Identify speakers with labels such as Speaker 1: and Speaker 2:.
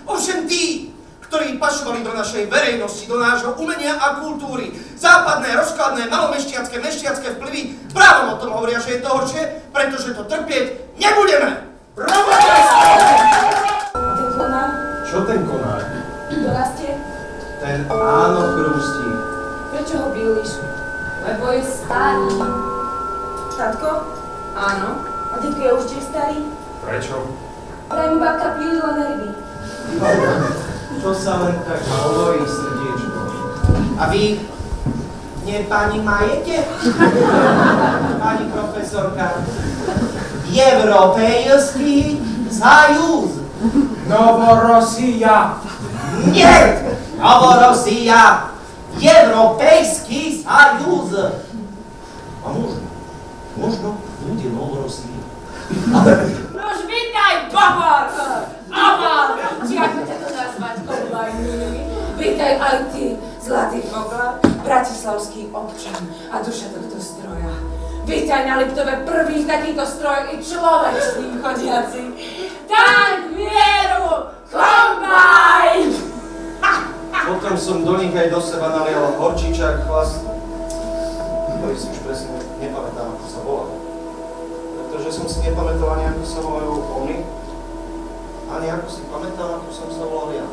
Speaker 1: Ovšem tí, ktorí pašovali do našej verejnosti, do nášho umenia a kultúry, západné, rozkladné, malomešťacké, mešťacké vplyvy, právom o tom hovoria, že je to horšie, pretože to trpieť nebudeme! Bravo!
Speaker 2: A ten konár?
Speaker 3: Čo ten konár?
Speaker 2: Dorastie?
Speaker 3: Ten áno chrústí.
Speaker 2: Prečo ho bíliš?
Speaker 4: Lebo je starý.
Speaker 2: Tatko?
Speaker 4: Áno.
Speaker 2: A detko je už tiež starý?
Speaker 3: Prečo?
Speaker 2: Vraj mu babka pílila nervy.
Speaker 3: Čo sa len tak hovorí, srdiečko?
Speaker 1: A vy pani majete? Pani profesorka. Европейский союз.
Speaker 3: Novorossija.
Speaker 1: Нет! Novorossija. Европейский союз. A možno bude Novorossija.
Speaker 4: Nož vítaj, babor! Amal! Či ako ťa to nazvať, koblajný? Vítaj aj ty, zlatý koblár, bratislavský občan a duša tohto stroja. Vítaj na Liptove prvý takýto stroj i človek s ním chodiaci. Tak mieru, kombajn!
Speaker 3: Potom som do nich aj do seba nalial horčičák, chlast, ktorý si už presne nepamätám, ako sa volá. Pretože som si nepamätal ani, ako sa volajú oni, ani ako si pamätám, ako som sa volal ja.